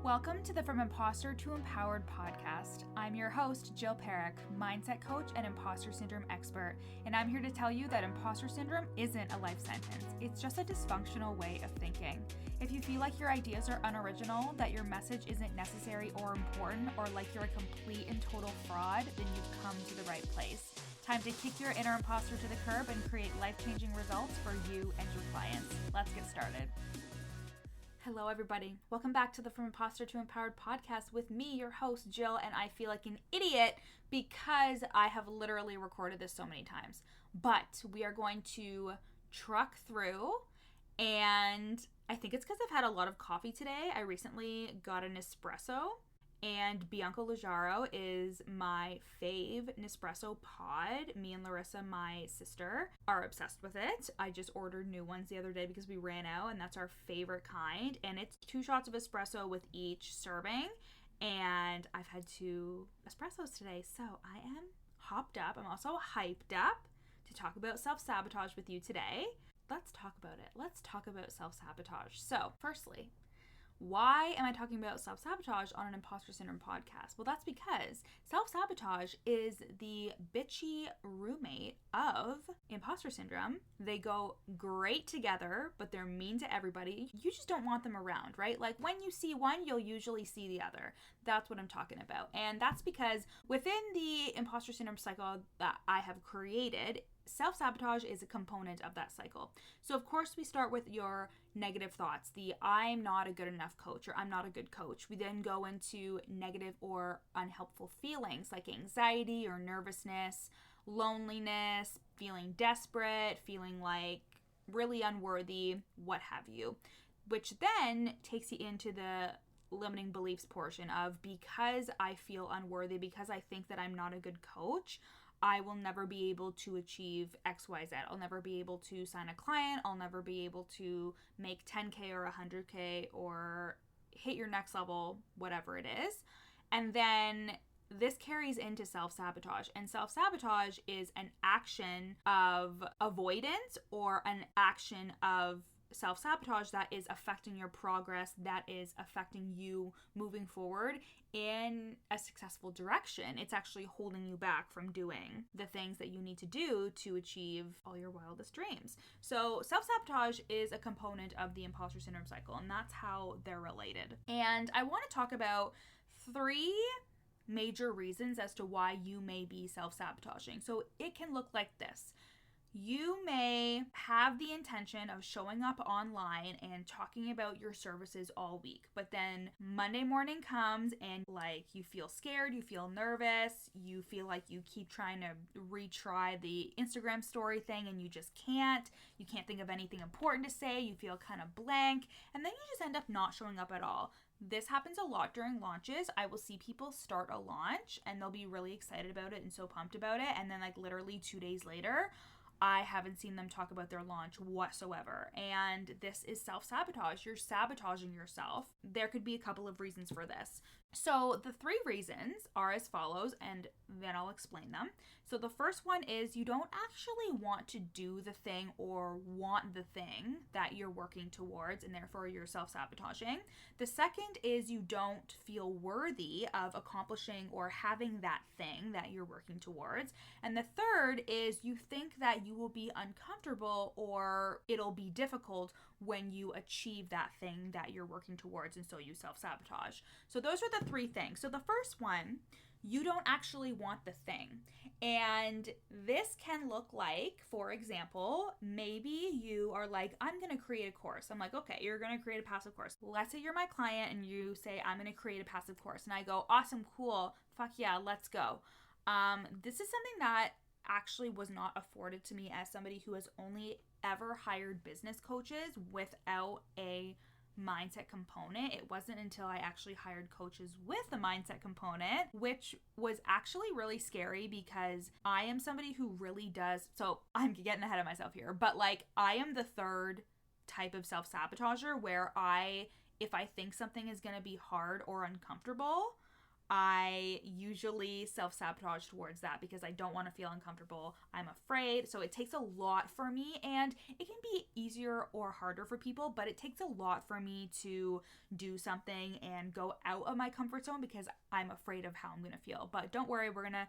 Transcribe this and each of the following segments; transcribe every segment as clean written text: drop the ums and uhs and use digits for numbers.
Welcome to the From Imposter to Empowered podcast. I'm your host, Jill Perrick, mindset coach and imposter syndrome expert, and I'm here to tell you that imposter syndrome isn't a life sentence. It's just a dysfunctional way of thinking. If you feel like your ideas are unoriginal, that your message isn't necessary or important, or like you're a complete and total fraud, then you've come to the right place. Time to kick your inner imposter to the curb and create life-changing results for you and your clients. Let's get started. Hello, everybody. Welcome back to the From Imposter to Empowered podcast with me, your host, Jill, and I feel like an idiot because I have literally recorded this so many times. But we are going to truck through, and I think it's because I've had a lot of coffee today. I recently got an espresso, and Bianco Lajaro is my fave Nespresso pod. Me and Larissa, my sister, are obsessed with it. I just ordered new ones the other day because we ran out, and that's our favorite kind. And it's 2 shots of espresso with each serving. And I've had 2 espressos today, so I am hopped up. I'm also hyped up to talk about self-sabotage with you today. Let's talk about it. Let's talk about self-sabotage. So, firstly, why am I talking about self-sabotage on an imposter syndrome podcast? Well, that's because self-sabotage is the bitchy roommate of imposter syndrome. They go great together, but they're mean to everybody. You just don't want them around, right? Like when you see one, you'll usually see the other. That's what I'm talking about. And that's because within the imposter syndrome cycle that I have created, self-sabotage is a component of that cycle. So of course we start with your negative thoughts, the I'm not a good enough coach or I'm not a good coach. We then go into negative or unhelpful feelings like anxiety or nervousness, loneliness, feeling desperate, feeling like really unworthy, what have you, which then takes you into the limiting beliefs portion of because I feel unworthy, because I think that I'm not a good coach, I will never be able to achieve XYZ. I'll never be able to sign a client. I'll never be able to make 10K or 100K or hit your next level, whatever it is. And then this carries into self-sabotage. And self-sabotage is an action of avoidance or an action of self-sabotage that is affecting your progress, that is affecting you moving forward in a successful direction. It's actually holding you back from doing the things that you need to do to achieve all your wildest dreams. So self-sabotage is a component of the imposter syndrome cycle, and that's how they're related. And I want to talk about 3 major reasons as to why you may be self-sabotaging. So it can look like this. You may have the intention of showing up online and talking about your services all week, but then Monday morning comes and like you feel scared, you feel nervous, you feel like you keep trying to retry the Instagram story thing and you just can't. You can't think of anything important to say, you feel kind of blank, and then you just end up not showing up at all. This happens a lot during launches. I will see people start a launch and they'll be really excited about it and so pumped about it, and then like literally 2 days later, I haven't seen them talk about their launch whatsoever. And this is self-sabotage. You're sabotaging yourself. There could be a couple of reasons for this. So the 3 reasons are as follows, and then I'll explain them. So the first one is you don't actually want to do the thing or want the thing that you're working towards, and therefore you're self-sabotaging. The second is you don't feel worthy of accomplishing or having that thing that you're working towards. And the third is you think that you will be uncomfortable or it'll be difficult when you achieve that thing that you're working towards, and so you self-sabotage. So those are the 3 things. So the first one, you don't actually want the thing. And this can look like, for example, maybe you are like, I'm going to create a course. I'm like, okay, you're going to create a passive course. Let's say you're my client and you say, I'm going to create a passive course. And I go, awesome, cool, fuck yeah, let's go. This is something that actually was not afforded to me as somebody who has only ever hired business coaches without a mindset component. It wasn't until I actually hired coaches with a mindset component, which was actually really scary because I am somebody who really does, so I'm getting ahead of myself here, but like I am the 3rd type of self-sabotager where if I think something is going to be hard or uncomfortable, I usually self-sabotage towards that because I don't want to feel uncomfortable. I'm afraid. So it takes a lot for me, and it can be easier or harder for people, but it takes a lot for me to do something and go out of my comfort zone because I'm afraid of how I'm going to feel. But don't worry, we're going to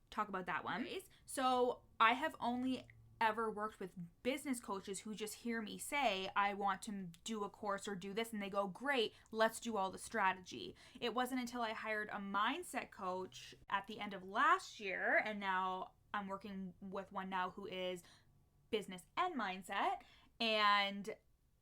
talk about that one. So I have only ever worked with business coaches who just hear me say, I want to do a course or do this, and they go, great, let's do all the strategy. It wasn't until I hired a mindset coach at the end of last year, and now I'm working with one now who is business and mindset, and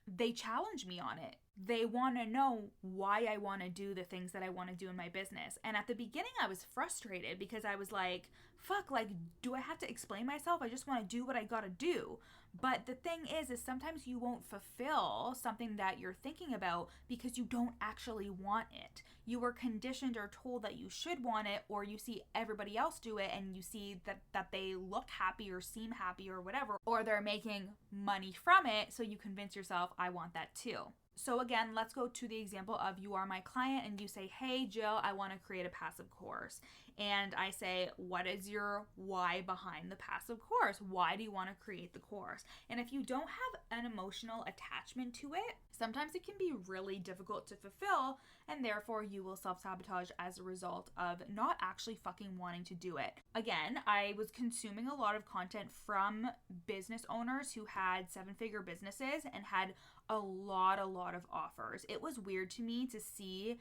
they challenge me on it. They want to know why I want to do the things that I want to do in my business. And at the beginning, I was frustrated because I was like, fuck, like, do I have to explain myself? I just want to do what I got to do. But the thing is sometimes you won't fulfill something that you're thinking about because you don't actually want it. You were conditioned or told that you should want it, or you see everybody else do it and you see that they look happy or seem happy or whatever, or they're making money from it, so you convince yourself, I want that too. So again, let's go to the example of you are my client and you say, hey, Jill, I want to create a passive course. And I say, what is your why behind the passive course? Why do you want to create the course? And if you don't have an emotional attachment to it, sometimes it can be really difficult to fulfill, and therefore you will self-sabotage as a result of not actually fucking wanting to do it. Again, I was consuming a lot of content from business owners who had 7-figure businesses and had a lot of offers. It was weird to me to see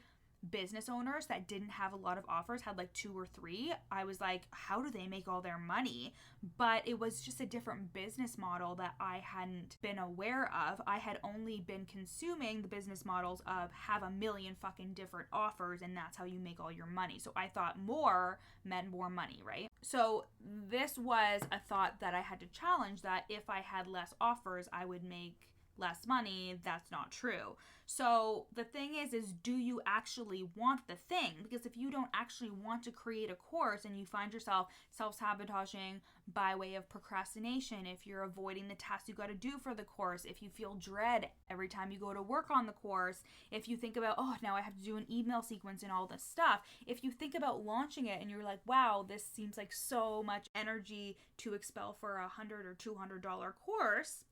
business owners that didn't have a lot of offers, had like 2 or 3. I was like, how do they make all their money? But it was just a different business model that I hadn't been aware of. I had only been consuming the business models of have a million fucking different offers and that's how you make all your money. So I thought more meant more money, right? So this was a thought that I had to challenge, that if I had less offers, I would make less money. That's not true. So the thing is do you actually want the thing? Because if you don't actually want to create a course and you find yourself self-sabotaging by way of procrastination, if you're avoiding the tasks you got to do for the course, if you feel dread every time you go to work on the course, if you think about, oh, now I have to do an email sequence and all this stuff, if you think about launching it and you're like, wow, this seems like so much energy to expel for $100 or $200 course,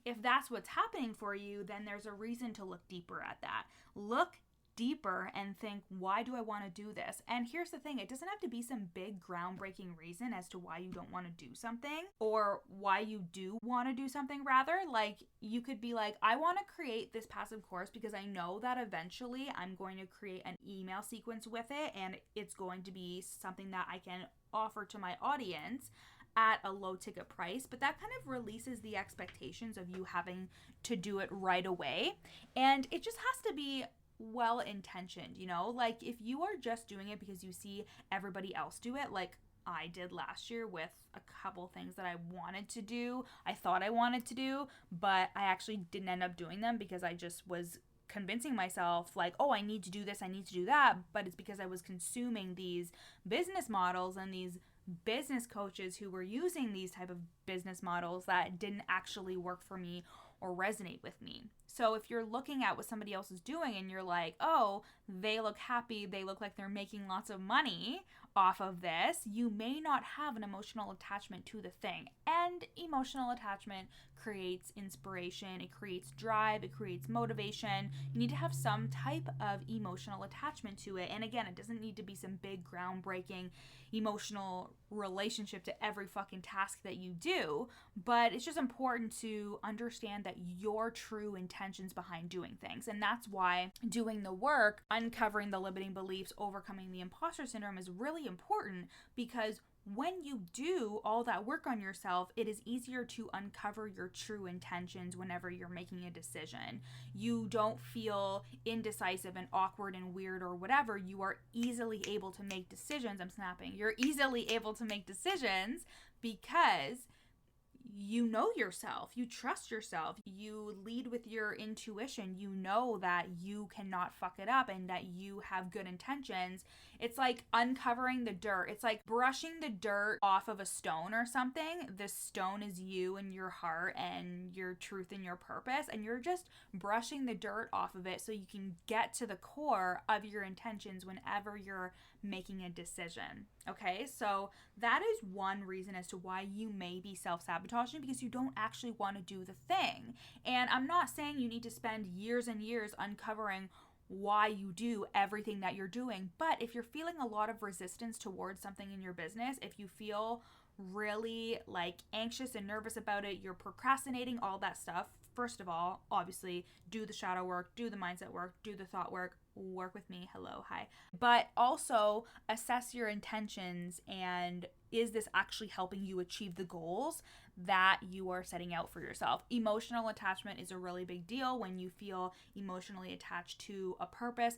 if that's what's happening for you, then there's a reason to look deeper at that. Look deeper and think, why do I want to do this? And here's the thing, it doesn't have to be some big groundbreaking reason as to why you don't want to do something, or why you do want to do something rather. Like, you could be like, I want to create this passive course because I know that eventually I'm going to create an email sequence with it and it's going to be something that I can offer to my audience at a low ticket price, but that kind of releases the expectations of you having to do it right away. And it just has to be well intentioned, you know? Like, if you are just doing it because you see everybody else do it, like I did last year with a couple things that I wanted to do, I thought I wanted to do, but I actually didn't end up doing them because I just was convincing myself like, oh, I need to do this, I need to do that, but it's because I was consuming these business models and these business coaches who were using these type of business models that didn't actually work for me or resonate with me. So if you're looking at what somebody else is doing and you're like, oh, they look happy, they look like they're making lots of money off of this, you may not have an emotional attachment to the thing. And emotional attachment creates inspiration, it creates drive, it creates motivation. You need to have some type of emotional attachment to it. And again, it doesn't need to be some big groundbreaking emotional relationship to every fucking task that you do, but it's just important to understand that your true intentions behind doing things. And that's why doing the work, uncovering the limiting beliefs, overcoming the imposter syndrome is really important, because when you do all that work on yourself, it is easier to uncover your true intentions whenever you're making a decision. You don't feel indecisive and awkward and weird or whatever. You are easily able to make decisions. You're easily able to make decisions because you know yourself, you trust yourself, you lead with your intuition, you know that you cannot fuck it up and that you have good intentions. It's like uncovering the dirt. It's like brushing the dirt off of a stone or something. The stone is you and your heart and your truth and your purpose, and you're just brushing the dirt off of it so you can get to the core of your intentions whenever you're making a decision. Okay, so that is one reason as to why you may be self-sabotaging, because you don't actually want to do the thing. And I'm not saying you need to spend years and years uncovering why you do everything that you're doing, but if you're feeling a lot of resistance towards something in your business, if you feel really like anxious and nervous about it, you're procrastinating, all that stuff, first of all, obviously do the shadow work, do the mindset work, do the thought work, work with me, hello, hi. But also assess your intentions, and is this actually helping you achieve the goals that you are setting out for yourself? Emotional attachment is a really big deal. When you feel emotionally attached to a purpose,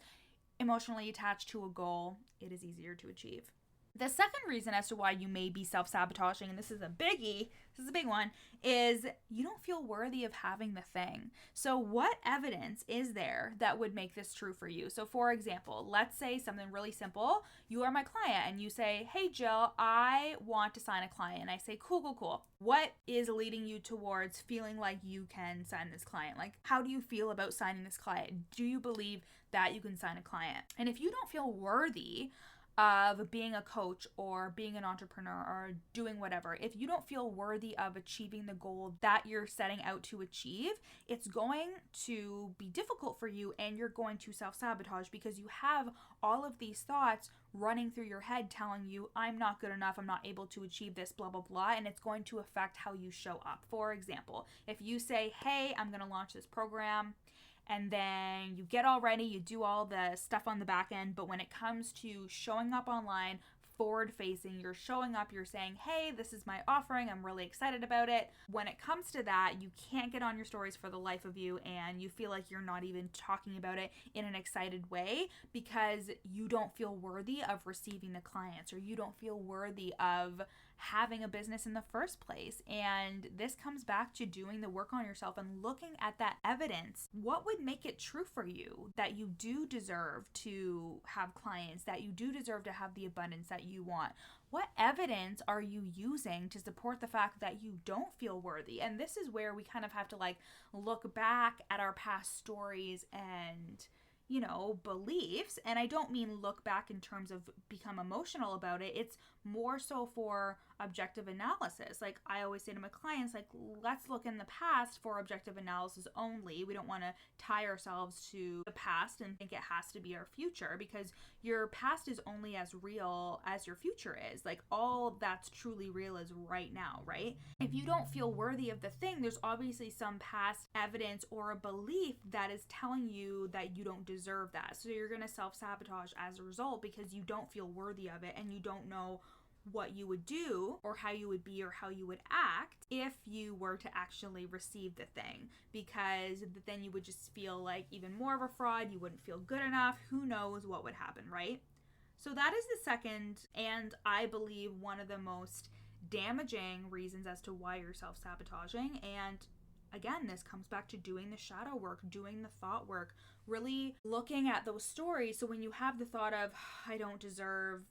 emotionally attached to a goal, it is easier to achieve. The second reason as to why you may be self-sabotaging, and this is a biggie, this is a big one, is you don't feel worthy of having the thing. So what evidence is there that would make this true for you? So for example, let's say something really simple. You are my client and you say, hey Jill, I want to sign a client. And I say, cool. What is leading you towards feeling like you can sign this client? Like, how do you feel about signing this client? Do you believe that you can sign a client? And if you don't feel worthy of being a coach or being an entrepreneur or doing whatever, if you don't feel worthy of achieving the goal that you're setting out to achieve, it's going to be difficult for you, and you're going to self-sabotage because you have all of these thoughts running through your head telling you, I'm not good enough, I'm not able to achieve this, blah, blah, blah, and it's going to affect how you show up. For example, if you say, hey, I'm going to launch this program, and then you get all ready, you do all the stuff on the back end, but when it comes to showing up online, forward facing, you're showing up, you're saying, hey, this is my offering, I'm really excited about it. When it comes to that, you can't get on your stories for the life of you, and you feel like you're not even talking about it in an excited way because you don't feel worthy of receiving the clients, or you don't feel worthy of having a business in the first place. And this comes back to doing the work on yourself and looking at that evidence. What would make it true for you that you do deserve to have clients, that you do deserve to have the abundance that you want? What evidence are you using to support the fact that you don't feel worthy? And this is where we kind of have to like look back at our past stories and beliefs. And I don't mean look back in terms of become emotional about it. It's more so for objective analysis. Like I always say to my clients, like, let's look in the past for objective analysis only. We don't want to tie ourselves to the past and think it has to be our future, because your past is only as real as your future is. Like all that's truly real is right now, right? If you don't feel worthy of the thing, there's obviously some past evidence or a belief that is telling you that you don't deserve that. So you're going to self-sabotage as a result because you don't feel worthy of it, and you don't know what you would do or how you would be or how you would act if you were to actually receive the thing, because then you would just feel like even more of a fraud. You wouldn't feel good enough. Who knows what would happen, right? So that is the second, and I believe one of the most damaging reasons as to why you're self-sabotaging. And again, this comes back to doing the shadow work, doing the thought work, really looking at those stories. So when you have the thought of, I don't deserve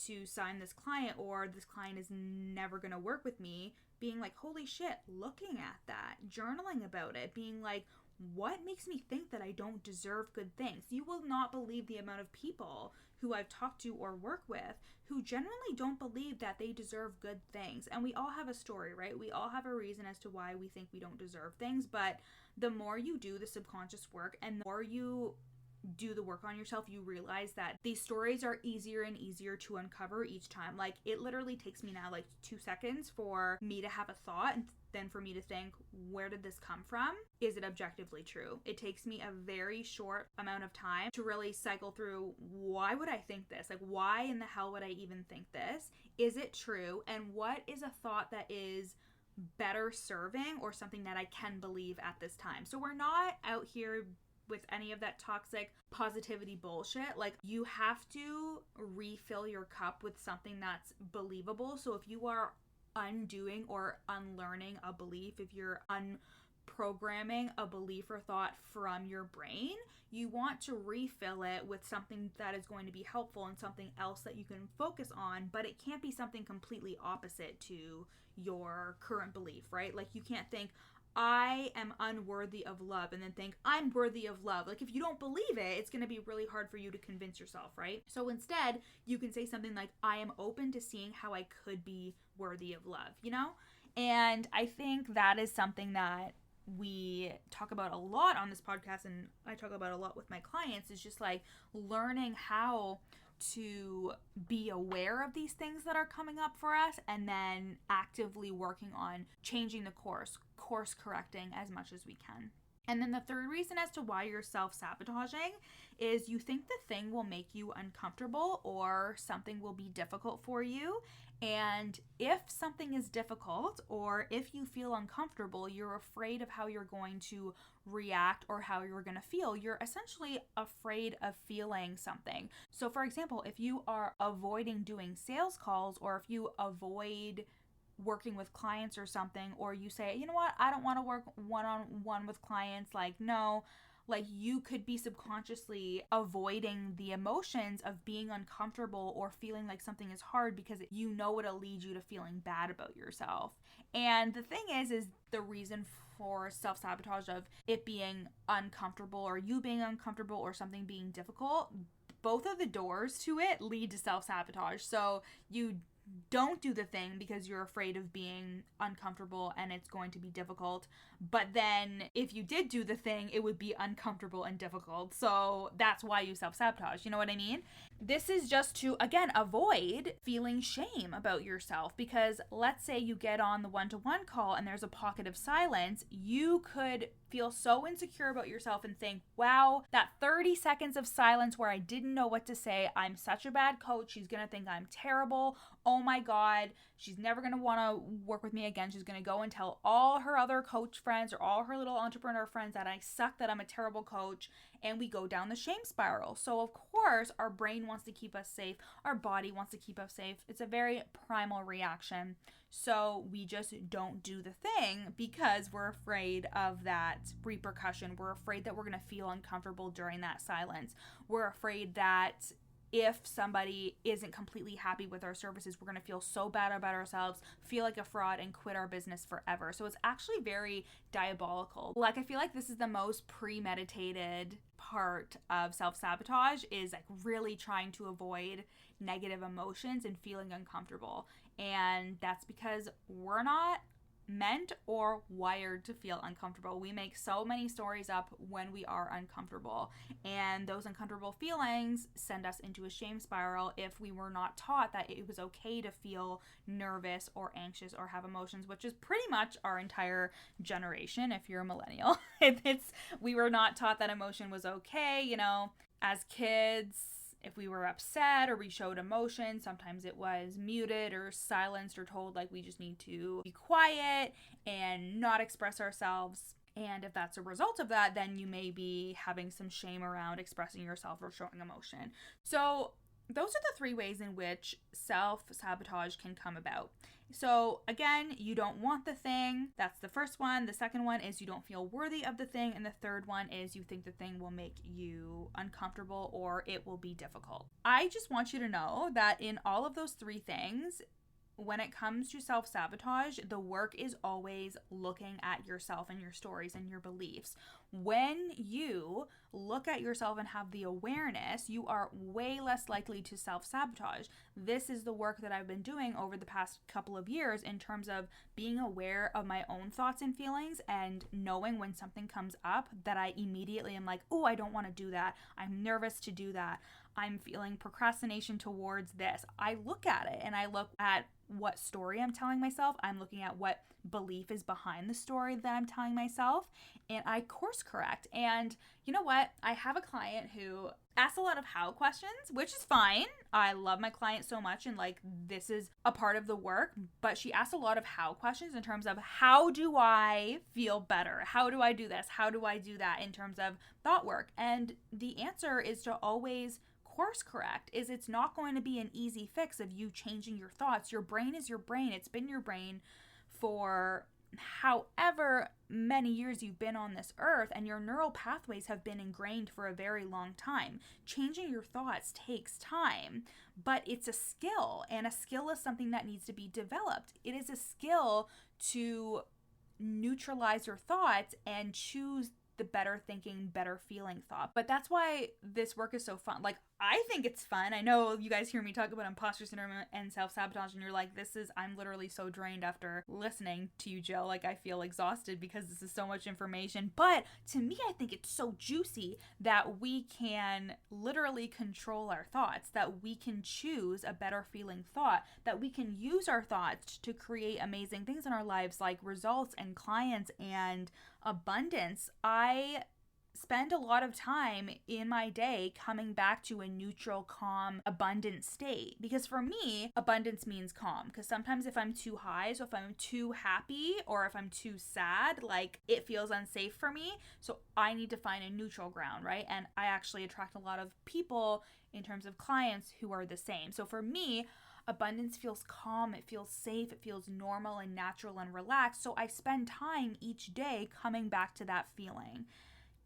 to sign this client, or this client is never going to work with me, being like, holy shit, looking at that, journaling about it, being like, what makes me think that I don't deserve good things? You will not believe the amount of people who I've talked to or work with who generally don't believe that they deserve good things. And we all have a story, right? We all have a reason as to why we think we don't deserve things. But the more you do the subconscious work and the more you do the work on yourself, you realize that these stories are easier and easier to uncover each time. Like it literally takes me now like 2 seconds for me to have a thought and then for me to think, where did this come from? Is it objectively true? It takes me a very short amount of time to really cycle through, why would I think this? Like, why in the hell would I even think this? Is it true? And what is a thought that is better serving or something that I can believe at this time? So we're not out here with any of that toxic positivity bullshit. Like you have to refill your cup with something that's believable. So if you are undoing or unlearning a belief, if you're unprogramming a belief or thought from your brain, you want to refill it with something that is going to be helpful and something else that you can focus on, but it can't be something completely opposite to your current belief, right? Like, you can't think, I am unworthy of love, and then think, I'm worthy of love. Like, if you don't believe it, it's going to be really hard for you to convince yourself, right? So instead, you can say something like, I am open to seeing how I could be worthy of love, you know? And I think that is something that we talk about a lot on this podcast, and I talk about a lot with my clients, is just like learning how to be aware of these things that are coming up for us, and then actively working on changing the course correcting as much as we can. And then the third reason as to why you're self-sabotaging is you think the thing will make you uncomfortable or something will be difficult for you. And if something is difficult or if you feel uncomfortable, you're afraid of how you're going to react or how you're going to feel. You're essentially afraid of feeling something. So for example, if you are avoiding doing sales calls, or if you avoid working with clients or something, or you say, you know what, I don't want to work one-on-one with clients, like, no, like, you could be subconsciously avoiding the emotions of being uncomfortable or feeling like something is hard because you know it'll lead you to feeling bad about yourself. And the thing is the reason for self-sabotage of it being uncomfortable or you being uncomfortable or something being difficult, both of the doors to it lead to self-sabotage. So you don't do the thing because you're afraid of being uncomfortable and it's going to be difficult. But then if you did do the thing, it would be uncomfortable and difficult. So that's why you self-sabotage. You know what I mean? This is just to, again, avoid feeling shame about yourself, because let's say you get on the one-to-one call and there's a pocket of silence. You could feel so insecure about yourself and think, wow, that 30 seconds of silence where I didn't know what to say, I'm such a bad coach. She's going to think I'm terrible. Oh my God, she's never going to want to work with me again. She's going to go and tell all her other coach friends or all her little entrepreneur friends that I suck, that I'm a terrible coach. And we go down the shame spiral. So of course, our brain wants to keep us safe. Our body wants to keep us safe. It's a very primal reaction. So we just don't do the thing because we're afraid of that repercussion. We're afraid that we're going to feel uncomfortable during that silence. We're afraid that if somebody isn't completely happy with our services, we're going to feel so bad about ourselves, feel like a fraud, and quit our business forever. So it's actually very diabolical. Like, I feel like this is the most premeditated part of self-sabotage, is like really trying to avoid negative emotions and feeling uncomfortable. And that's because we're not meant or wired to feel uncomfortable. We make so many stories up when we are uncomfortable, and those uncomfortable feelings send us into a shame spiral if we were not taught that it was okay to feel nervous or anxious or have emotions, which is pretty much our entire generation. If you're a millennial, we were not taught that emotion was okay. You know, as kids, if we were upset or we showed emotion, sometimes it was muted or silenced or told like we just need to be quiet and not express ourselves. And if that's a result of that, then you may be having some shame around expressing yourself or showing emotion. So those are the three ways in which self-sabotage can come about. So again, you don't want the thing. That's the first one. The second one is you don't feel worthy of the thing. And the third one is you think the thing will make you uncomfortable or it will be difficult. I just want you to know that in all of those three things, when it comes to self-sabotage, the work is always looking at yourself and your stories and your beliefs. When you look at yourself and have the awareness, you are way less likely to self-sabotage. This is the work that I've been doing over the past couple of years in terms of being aware of my own thoughts and feelings and knowing when something comes up that I immediately am like, oh, I don't want to do that. I'm nervous to do that. I'm feeling procrastination towards this. I look at it and I look at what story I'm telling myself. I'm looking at what belief is behind the story that I'm telling myself, and I course correct. And you know what? I have a client who asks a lot of how questions, which is fine. I love my client so much, and like, this is a part of the work, but she asks a lot of how questions in terms of how do I feel better? How do I do this? How do I do that in terms of thought work? And the answer is to always course correct is it's not going to be an easy fix of you changing your thoughts. Your brain is your brain. It's been your brain for however many years you've been on this earth, and your neural pathways have been ingrained for a very long time. Changing your thoughts takes time, but it's a skill, and a skill is something that needs to be developed. It is a skill to neutralize your thoughts and choose the better thinking, better feeling thought. But that's why this work is so fun. Like, I think it's fun. I know you guys hear me talk about imposter syndrome and self-sabotage, and you're like, I'm literally so drained after listening to you, Jill. Like, I feel exhausted because this is so much information. But to me, I think it's so juicy that we can literally control our thoughts, that we can choose a better feeling thought, that we can use our thoughts to create amazing things in our lives, like results and clients and abundance. I spend a lot of time in my day coming back to a neutral, calm, abundant state. Because for me, abundance means calm. Because sometimes if I'm too high, so if I'm too happy or if I'm too sad, like, it feels unsafe for me. So I need to find a neutral ground, right? And I actually attract a lot of people in terms of clients who are the same. So for me, abundance feels calm, it feels safe, it feels normal and natural and relaxed. So I spend time each day coming back to that feeling.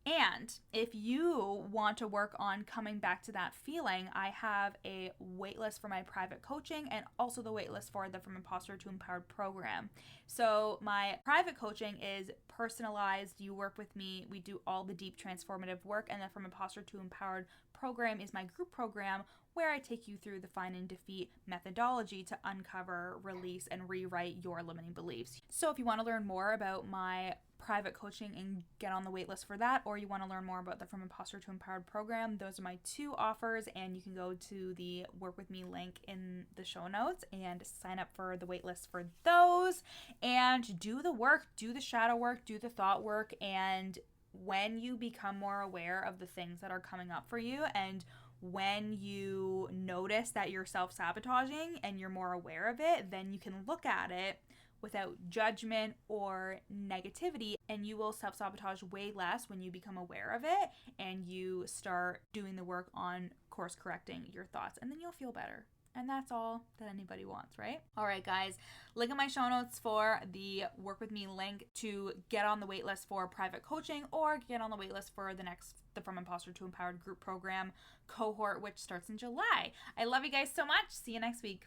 And if you want to work on coming back to that feeling, I have a waitlist for my private coaching and also the waitlist for the From Imposter to Empowered program. So my private coaching is personalized. You work with me. We do all the deep transformative work. And the From Imposter to Empowered program is my group program where I take you through the find and defeat methodology to uncover, release, and rewrite your limiting beliefs. So if you want to learn more about my private coaching and get on the waitlist for that, or you want to learn more about the From Imposter to Empowered program, those are my two offers, and you can go to the Work With Me link in the show notes and sign up for the waitlist for those, and do the work, do the shadow work, do the thought work. And when you become more aware of the things that are coming up for you, and when you notice that you're self-sabotaging and you're more aware of it, then you can look at it without judgment or negativity, and you will self-sabotage way less when you become aware of it and you start doing the work on course correcting your thoughts, and then you'll feel better. And that's all that anybody wants, right? All right, guys, link in my show notes for the Work With Me link to get on the waitlist for private coaching, or get on the waitlist for the From Imposter to Empowered group program cohort, which starts in July. I love you guys so much. See you next week.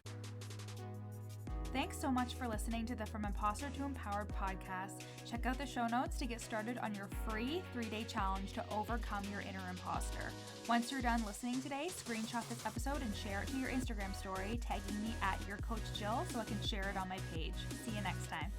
Thanks so much for listening to the From Imposter to Empowered podcast. Check out the show notes to get started on your free 3-day challenge to overcome your inner imposter. Once you're done listening today, screenshot this episode and share it to your Instagram story, tagging me at YourCoachJill so I can share it on my page. See you next time.